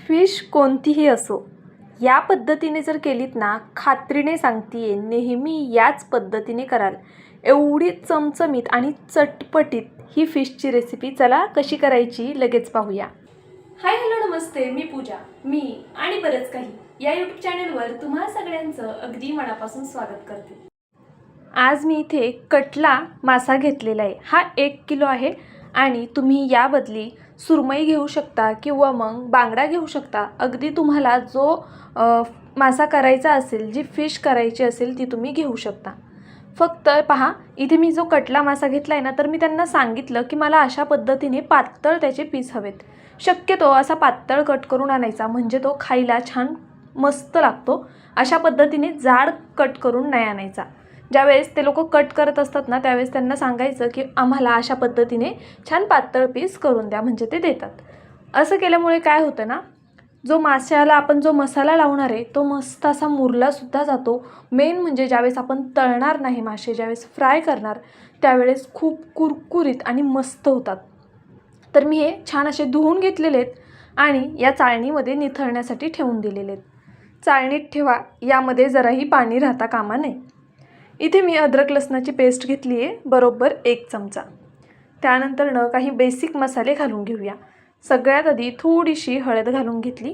Fish कोणतीही असो, या पद्धतीने जर केलीत ना, खात्रीने सांगतीये नेहमी याच पद्धतीने कराल. एवढी चमचमीत आणि चटपटीत ही फिशची रेसिपी. चला कशी करायची लगेच पाहूया. हाय हॅलो नमस्ते, मी पूजा. मी आणि बरंच काही या यूट्यूब चॅनलवर तुम्हा सगळ्यांचं अगदी मनापासून स्वागत करते. आज मी इथे कटला मासा घेतलेला आहे. हा 1 किलो आहे आणि तुम्ही या बदली सुरमई घेऊ शकता किंवा मग बांगडा घेऊ शकता. अगदी तुम्हाला जो मासा करायचा असेल, जी फिश करायची असेल ती तुम्ही घेऊ शकता. फक्त पहा, इथे मी जो कटला मासा घेतला आहे ना, तर मी त्यांना सांगितलं की मला अशा पद्धतीने पातळ त्याचे पीस हवेत. शक्यतो असा पातळ कट करून आणायचा, म्हणजे तो खायला छान मस्त लागतो. अशा पद्धतीने जाड कट करून नाही आणायचा. ज्यावेळेस ते लोक कट करत असतात ना, त्यावेळेस त्यांना सांगायचं की आम्हाला अशा पद्धतीने छान पातळ पीस करून द्या, म्हणजे ते देतात. असं केल्यामुळे काय होतं ना, जो माशाला आपण जो मसाला लावणार आहे तो मस्त असा मुरलासुद्धा जातो. मेन म्हणजे ज्यावेळेस आपण तळणार नाही मासे, ज्यावेळेस फ्राय करणार त्यावेळेस खूप कुरकुरीत आणि मस्त होतात. तर मी हे छान असे धुवून घेतलेले आहेत आणि या चाळणीमध्ये निथळण्यासाठी ठेवून दिलेले आहेत. चाळणीत ठेवा, यामध्ये जराही पाणी राहता कामा नये. इथे मी अद्रक लसणाची पेस्ट घेतली आहे, बरोबर 1 चमचा. त्यानंतर काही बेसिक मसाले घालून घेऊया. सगळ्यात आधी थोडीशी हळद घालून घेतली.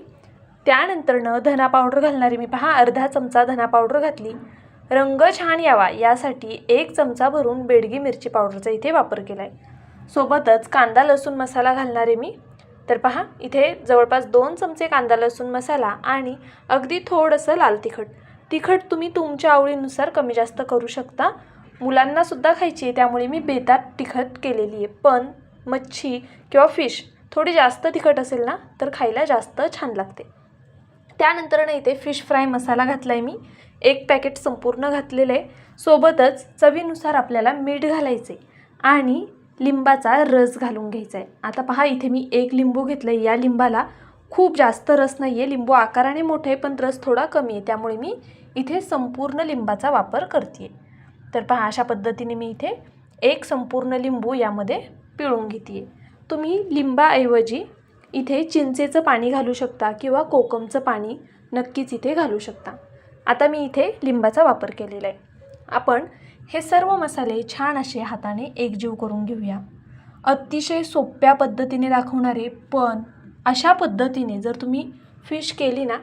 त्यानंतर धना पावडर घालणारी मी पहा अर्धा चमचा धना पावडर घातली. रंग छान यावा यासाठी 1 चमचा भरून बेडगी मिरची पावडरचा इथे वापर केला आहे. सोबतच कांदा लसूण मसाला घालणारे मी. तर पहा, इथे जवळपास 2 चमचे कांदा लसूण मसाला आणि अगदी थोडंसं लाल तिखट. तिखट तुम्ही तुमच्या आवडीनुसार कमी जास्त करू शकता. मुलांनासुद्धा खायची आहे, त्यामुळे मी बेतात तिखट केलेली आहे. पण मच्छी किंवा फिश थोडी जास्त तिखट असेल ना, तर खायला जास्त छान लागते. त्यानंतर इथे फिश फ्राय मसाला घातला आहे मी. 1 पॅकेट संपूर्ण घातलेलं आहे. सोबतच चवीनुसार आपल्याला मीठ घालायचे आणि लिंबाचा रस घालून घ्यायचा आहे. आता पहा, इथे मी 1 लिंबू घेतलं आहे. या लिंबाला खूप जास्त रस नाही आहे. लिंबू आकाराने मोठे आहे पण रस थोडा कमी आहे, त्यामुळे मी इथे संपूर्ण लिंबाचा वापर करते. तर पहा, अशा पद्धतीने मी इथे 1 संपूर्ण लिंबू यामध्ये पिळून घेते. तुम्ही लिंबाऐवजी इथे चिंचेचं पाणी घालू शकता किंवा कोकमचं पाणी नक्कीच इथे घालू शकता. आता मी इथे लिंबाचा वापर केलेला आहे. आपण हे सर्व मसाले छान असे हाताने एकजीव करून घेऊया. अतिशय सोप्या पद्धतीने दाखवणारे, पण अशा पद्धतीने जर तुम्ही फिश केली ना,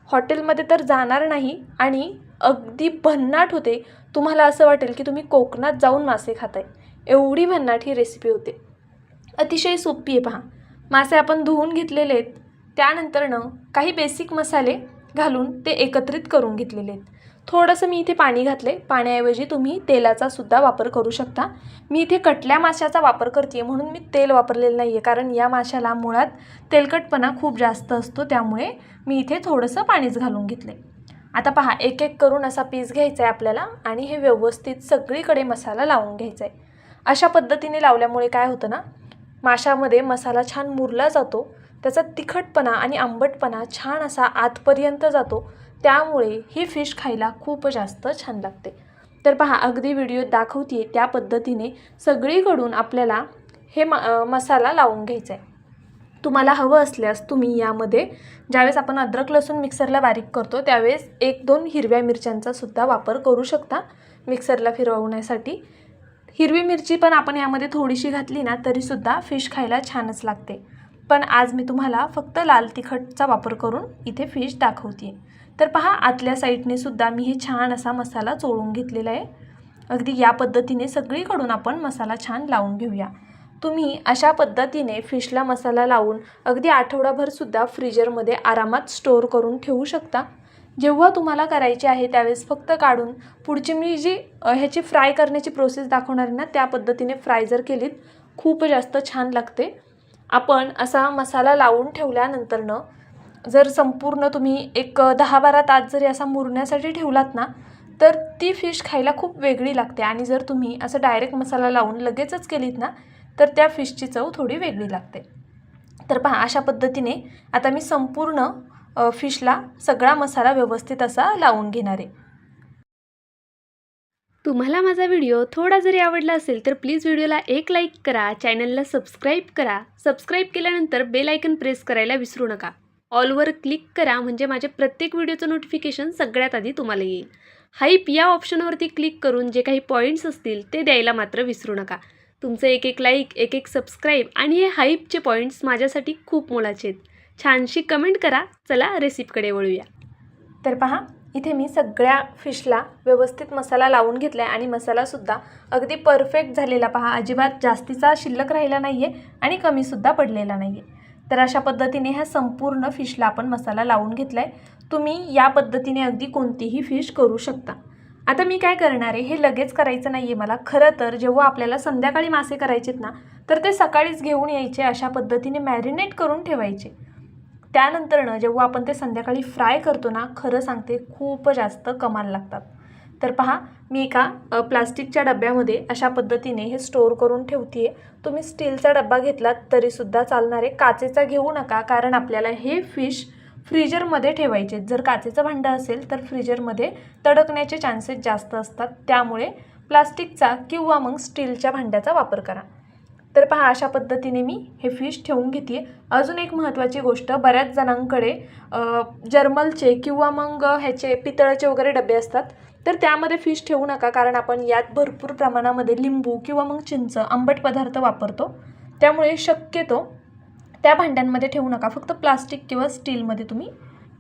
हॉटेलमध्ये तर जाणार नाही आणि अगदी भन्नाट होते. तुम्हाला असं वाटेल की तुम्ही कोकणात जाऊन मासे खाताय, एवढी भन्नाट ही रेसिपी होते. अतिशय सोपी आहे. पहा, मासे आपण धुवून घेतलेले आहेत. त्यानंतर काही बेसिक मसाले घालून ते एकत्रित करून घेतलेले आहेत. थोडंसं मी इथे पाणी घातले. पाण्याऐवजी तुम्ही तेलाचा सुद्धा वापर करू शकता. मी इथे कटल्या माशाचा वापर करते म्हणून मी तेल वापरलेलं नाही आहे, कारण या माशाला मुळात तेलकटपणा खूप जास्त असतो, त्यामुळे मी इथे थोडंसं पाणीच घालून घेतले. आता पहा, एक एक करून असा पीस घ्यायचा आहे आपल्याला आणि हे व्यवस्थित सगळीकडे मसाला लावून घ्यायचा आहे. अशा पद्धतीने लावल्यामुळे काय होतं ना, माशामध्ये मसाला छान मुरला जातो. त्याचा तिखटपणा आणि आंबटपणा छान असा आतपर्यंत जातो, त्यामुळे ही फिश खायला खूप जास्त छान लागते. तर पहा, अगदी व्हिडिओत दाखवते त्या पद्धतीने सगळीकडून आपल्याला हे मसाला लावून घ्यायचा आहे. तुम्हाला हवं असल्यास तुम्ही यामध्ये ज्यावेळेस आपण अद्रक लसूण मिक्सरला बारीक करतो त्यावेळेस 1-2 हिरव्या मिरच्यांचा सुद्धा वापर करू शकता मिक्सरला फिरवण्यासाठी. हिरवी मिरची पण आपण यामध्ये थोडीशी घातली ना, तरीसुद्धा फिश खायला छानच लागते. पण आज मी तुम्हाला फक्त लाल तिखटचा वापर करून इथे फिश दाखवते. तर पहा, आतल्या साईडने सुद्धा मी हे छान असा मसाला चोळून घेतलेला आहे. अगदी या पद्धतीने सगळीकडून आपण मसाला छान लावून घेऊया. तुम्ही अशा पद्धतीने फिशला मसाला लावून अगदी आठवडाभरसुद्धा फ्रीजरमध्ये आरामात स्टोअर करून ठेवू शकता. जेव्हा तुम्हाला करायचे आहे त्यावेळेस फक्त काढून पुढची मी जी ह्याची फ्राय करण्याची प्रोसेस दाखवणार ना, त्या पद्धतीने फ्राय जर केलीत खूप जास्त छान लागते. आपण असा मसाला लावून ठेवल्यानंतर जर संपूर्ण तुम्ही एक 10-12 तास जरी असा मुरण्यासाठी ठेवलात ना, तर ती फिश खायला खूप वेगळी लागते. आणि जर तुम्ही असं डायरेक्ट मसाला लावून लगेचच केलीत ना, तर त्या फिशची चव थोडी वेगळी लागते. तर पहा, अशा पद्धतीने आता मी संपूर्ण फिशला सगळा मसाला व्यवस्थित असा लावून घेणार आहे. तुम्हाला माझा व्हिडिओ थोडा जरी आवडला असेल तर प्लीज व्हिडिओला एक लाईक करा, चॅनलला सबस्क्राईब करा. सबस्क्राईब केल्यानंतर बेल आयकन प्रेस करायला विसरू नका. ऑलवर क्लिक करा, म्हणजे माझे प्रत्येक व्हिडिओचं नोटिफिकेशन सगळ्यात आधी तुम्हाला येईल. हाईप या ऑप्शनवरती क्लिक करून जे काही पॉईंट्स असतील ते द्यायला मात्र विसरू नका. तुमचं एक एक लाईक, एक एक सबस्क्राईब आणि हे हाईपचे पॉईंट्स माझ्यासाठी खूप मोलाचे आहेत. छानशी कमेंट करा. चला रेसिपीकडे वळूया. तर पहा, इथे मी सगळ्या फिशला व्यवस्थित मसाला लावून घेतला आहे आणि मसालासुद्धा अगदी परफेक्ट झालेला पहा. अजिबात जास्तीचा शिल्लक राहिला नाही आहे आणि कमीसुद्धा पडलेला नाही आहे. तर अशा पद्धतीने ह्या संपूर्ण फिशला आपण मसाला लावून घेतला आहे. तुम्ही या पद्धतीने अगदी कोणतीही फिश करू शकता. आता मी काय करणार आहे, हे लगेच करायचं नाही आहे मला. खरं तर जेव्हा आपल्याला संध्याकाळी मासे करायचेत ना, तर ते सकाळीच घेऊन यायचे, अशा पद्धतीने मॅरिनेट करून ठेवायचे. त्यानंतरनं जेव्हा आपण ते संध्याकाळी फ्राय करतो ना, खरं सांगते खूप जास्त कमाल लागतात. तर पहा, मी एका प्लास्टिकच्या डब्यामध्ये अशा पद्धतीने हे स्टोअर करून ठेवते आहे. तुम्ही स्टीलचा डब्बा घेतलात तरीसुद्धा चालणार आहे. काचेचा घेऊ नका, कारण आपल्याला हे फिश फ्रीजरमध्ये ठेवायचे. जर काचेचं भांडं असेल तर फ्रीजरमध्ये तडकण्याचे चान्सेस जास्त असतात. त्यामुळे प्लास्टिकचा किंवा मग स्टीलच्या भांड्याचा वापर करा. तर पहा, अशा पद्धतीने मी हे फिश ठेवून घेते. अजून एक महत्त्वाची गोष्ट, बऱ्याच जणांकडे जर्मलचे किंवा मग ह्याचे पितळाचे वगैरे डबे असतात, तर त्यामध्ये फिश ठेवू नका, कारण आपण यात भरपूर प्रमाणामध्ये लिंबू किंवा मग चिंच, आंबट पदार्थ वापरतो. त्यामुळे शक्यतो त्या भांड्यांमध्ये ठेवू नका. फक्त प्लास्टिक किंवा स्टीलमध्ये तुम्ही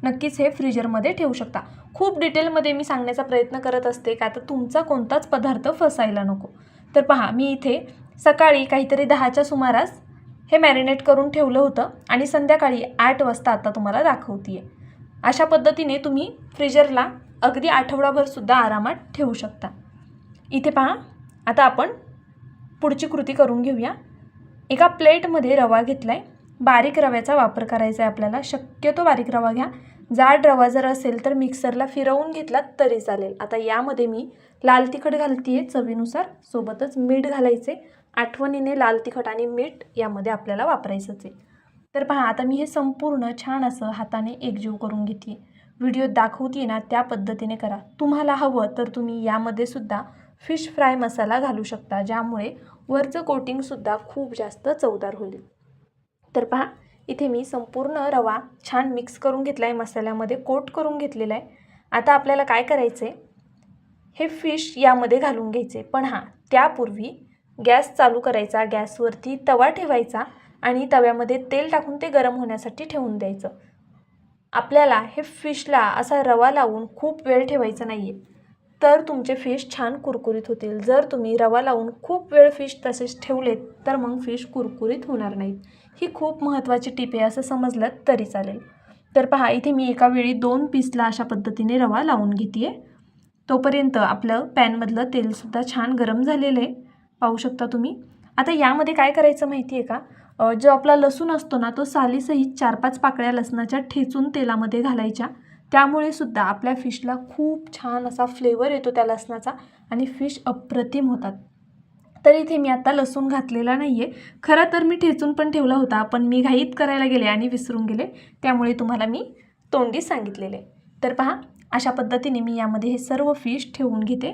नक्कीच हे फ्रीजरमध्ये ठेवू शकता. खूप डिटेलमध्ये मी सांगण्याचा प्रयत्न करत असते, का तर तुमचा कोणताच पदार्थ फसायला नको. तर पहा, मी इथे सकाळी काहीतरी 10च्या सुमारास हे मॅरिनेट करून ठेवलं होतं आणि संध्याकाळी 8 वाजता आता तुम्हाला दाखवते आहे. अशा पद्धतीने तुम्ही फ्रीजरला अगदी आठवडाभरसुद्धा आरामात ठेवू शकता. इथे पहा, आता आपण पुढची कृती करून घेऊया. एका प्लेटमध्ये रवा घेतला आहे. बारीक रव्याचा वापर करायचा आहे आपल्याला. शक्यतो बारीक रवा घ्या. जाड रवा जर असेल तर मिक्सरला फिरवून घेतला तरी चालेल. आता यामध्ये मी लाल तिखट घालते आहे चवीनुसार, सोबतच मीठ घालायचे. आठवणीने लाल तिखट आणि मीठ यामध्ये आपल्याला वापरायचंच आहे. तर पहा, आता मी हे संपूर्ण छान असं हाताने एकजीव करून घेते. व्हिडिओत दाखवते ना त्या पद्धतीने करा. तुम्हाला हवं तर तुम्ही यामध्ये सुद्धा फिश फ्राय मसाला घालू शकता, ज्यामुळे वरचं कोटिंगसुद्धा खूप जास्त चवदार होईल. तर पहा, इथे मी संपूर्ण रवा छान मिक्स करून घेतला आहे, मसाल्यामध्ये कोट करून घेतलेला आहे. आता आपल्याला काय करायचं आहे, हे फिश यामध्ये घालून घ्यायचे. पण हां, त्यापूर्वी गॅस चालू करायचा, गॅसवरती तवा ठेवायचा आणि तव्यामध्ये तेल टाकून ते गरम होण्यासाठी ठेवून द्यायचं. आपल्याला हे फिशला असा रवा लावून खूप वेळ ठेवायचा नाही आहे, तर तुमचे फिश छान कुरकुरीत होतील. जर तुम्ही रवा लावून खूप वेळ फिश तसेच ठेवलेत तर मग फिश कुरकुरीत होणार नाहीत. ही खूप महत्त्वाची टिप आहे, असं समजलं तरी चालेल. तर पहा, इथे मी एका वेळी 2 पीसला अशा पद्धतीने रवा लावून घेते आहे. तोपर्यंत आपलं पॅनमधलं तेलसुद्धा छान गरम झालेलं आहे, पाहू शकता तुम्ही. आता यामध्ये काय करायचं माहिती आहे का, जो आपला लसूण असतो ना, तो सालीसहित 4-5 पाकळ्या लसणाच्या ठेचून तेलामध्ये घालायच्या. त्यामुळे सुद्धा आपल्या फिशला खूप छान असा फ्लेवर येतो त्या लसणाचा आणि फिश अप्रतिम होतात. तर इथे मी आता लसूण घातलेला नाही आहे. खरं तर मी ठेचून पण ठेवला होता, पण मी घाईत करायला गेले आणि विसरून गेले, त्यामुळे तुम्हाला मी तोंडी सांगितलेले. तर पहा, अशा पद्धतीने मी यामध्ये हे सर्व फिश ठेवून घेते.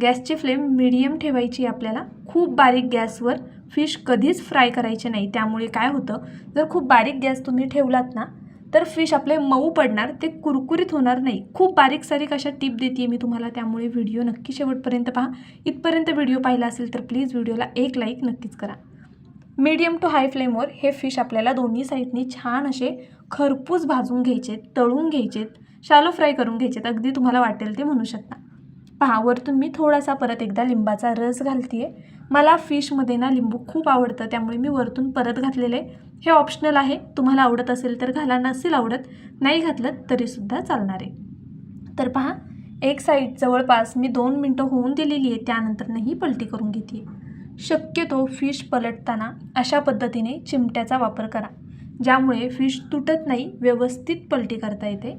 गॅसची फ्लेम मीडियम ठेवायची आपल्याला. खूप बारीक गॅसवर फिश कधीच फ्राय करायचे नाही. त्यामुळे काय होतं, जर खूप बारीक गॅस तुम्ही ठेवलात ना, तर फिश आपले मऊ पडणार, ते कुरकुरीत होणार नाही. खूप बारीक सारीक अशा टिप देते मी तुम्हाला, त्यामुळे व्हिडिओ नक्की शेवटपर्यंत पहा. इथपर्यंत व्हिडिओ पाहिला असेल तर प्लीज व्हिडिओला एक लाईक नक्कीच करा. मीडियम टू हाय फ्लेमवर हे फिश आपल्याला दोन्ही साईडनी छान असे खरपूस भाजून घ्यायचे, तळून घ्यायचेत, शॅलो फ्राय करून घ्यायचेत, अगदी तुम्हाला वाटेल ते म्हणू शकता. पहा, वरतून मी थोडासा परत एकदा लिंबाचा रस घालते आहे. मला फिशमध्ये ना लिंबू खूप आवडतं, त्यामुळे मी वरतून परत घातलेलं आहे. हे ऑप्शनल आहे, तुम्हाला आवडत असेल तर घाला, नसेल आवडत नाही घातलं तरीसुद्धा चालणार आहे. तर पहा, एक साईड जवळपास मी 2 मिनटं होऊन दिलेली आहे, त्यानंतरही पलटी करून घेते. शक्यतो फिश पलटताना अशा पद्धतीने चिमट्याचा वापर करा, ज्यामुळे फिश तुटत नाही, व्यवस्थित पलटी करता येते.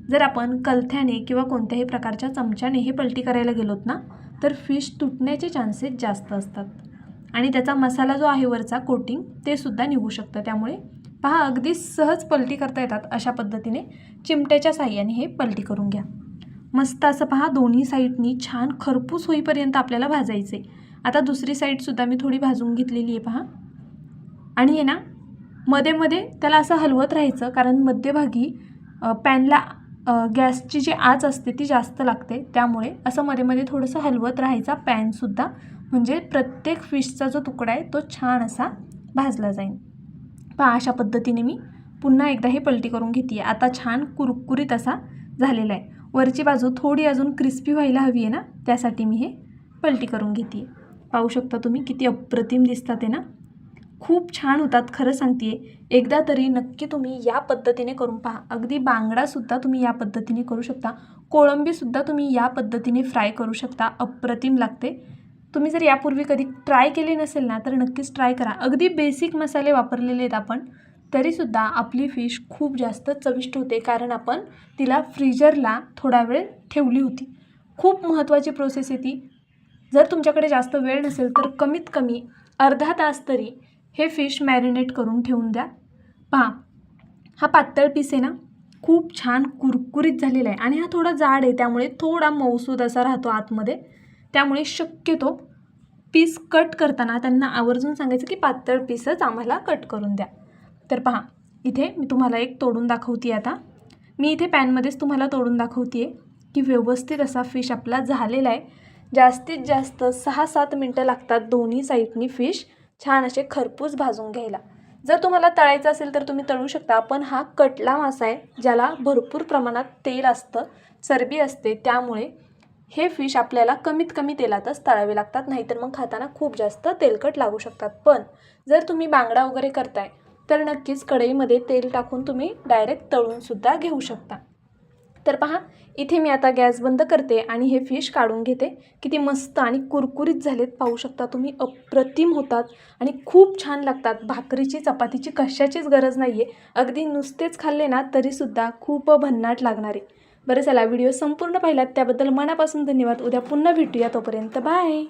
जर आपण कलथ्याने किंवा कोणत्याही प्रकारच्या चमच्याने हे पलटी करायला गेलोत ना, तर फिश तुटण्याचे चान्सेस जास्त असतात आणि त्याचा मसाला जो आहे वरचा कोटिंग ते सुद्धा निघू शकतं. त्यामुळे पहा, अगदी सहज पलटी करता येतात. अशा पद्धतीने चिमट्याच्या साहाय्याने हे पलटी करून घ्या. मस्त असं पहा, दोन्ही साईडनी छान खरपूस होईपर्यंत आपल्याला भाजायचे. आता दुसरी साईडसुद्धा मी थोडी भाजून घेतलेली आहे पहा. आणि आहे ना, मध्ये मध्ये त्याला असं हलवत राहायचं, कारण मध्यभागी पॅनला गॅसची जी आच असते ती जास्त लागते, त्यामुळे असं मध्ये मध्ये थोडंसं हलवत राहायचा पॅनसुद्धा, म्हणजे प्रत्येक फिशचा जो तुकडा आहे तो छान असा भाजला जाईल. पहा अशा पद्धतीने मी पुन्हा एकदा हे पलटी करून घेते. आता छान कुरकुरीत असा झालेला आहे. वरची बाजू थोडी अजून क्रिस्पी व्हायला हवी आहे ना, त्यासाठी मी हे पलटी करून घेते. पाहू शकता तुम्ही किती अप्रतिम दिसतात आहे ना, खूप छान होतात. खरं सांगते, एकदा तरी नक्की तुम्ही या पद्धतीने करून पहा. अगदी बांगडासुद्धा तुम्ही या पद्धतीने करू शकता, कोळंबीसुद्धा तुम्ही या पद्धतीने फ्राय करू शकता. अप्रतिम लागते. तुम्ही जर यापूर्वी कधी ट्राय केले नसेल ना, तर नक्कीच ट्राय करा. अगदी बेसिक मसाले वापरलेले आहेत आपण, तरीसुद्धा आपली फिश खूप जास्त चविष्ट होते, कारण आपण तिला फ्रीजरला थोडा वेळ ठेवली होती. खूप महत्त्वाची प्रोसेस आहे ती. जर तुमच्याकडे जास्त वेळ नसेल तर कमीत कमी अर्धा तास तरी हे फिश मॅरिनेट करून ठेवून द्या. पहा हा पातळ पीस आहे ना, खूप छान कुरकुरीत झालेला आहे, आणि हा थोडा जाड आहे, त्यामुळे थोडा मऊसूद असा राहतो आतमध्ये. त्यामुळे शक्यतो पीस कट करताना त्यांना आवर्जून सांगायचं की पातळ पीसच आम्हाला कट करून द्या. तर पहा इथे मी तुम्हाला एक तोडून दाखवते. आता मी इथे पॅनमध्येच तुम्हाला तोडून दाखवते की व्यवस्थित असा फिश आपला झालेला आहे. जास्तीत जास्त 6-7 मिनटं लागतात दोन्ही साईडनी फिश छान असे खरपूस भाजून घ्यायला. जर तुम्हाला तळायचं असेल तर तुम्ही तळू शकता, पण हा कटला मासा आहे ज्याला भरपूर प्रमाणात तेल असतं, चरबी असते, त्यामुळे हे फिश आपल्याला कमीत कमी तेलातच तळावे लागतात, नाहीतर मग खाताना खूप जास्त तेलकट लागू शकतात. पण जर तुम्ही बांगडा वगैरे करताय तर नक्कीच कढईमध्ये तेल टाकून तुम्ही डायरेक्ट तळूनसुद्धा घेऊ शकता. तर पहा इथे मी आता गॅस बंद करते आणि हे फिश काढून घेते. किती मस्त आणि कुरकुरीत झालेत पाहू शकता तुम्ही, अप्रतिम होतात आणि खूप छान लागतात. भाकरीची चपातीची कशाचीच गरज नाही आहे, अगदी नुसतेच खाल्ले ना तरीसुद्धा खूप भन्नाट लागणारे. बरं चला, व्हिडिओ संपूर्ण पाहिलात त्याबद्दल मनापासून धन्यवाद. उद्या पुन्हा भेटूया, तोपर्यंत बाय.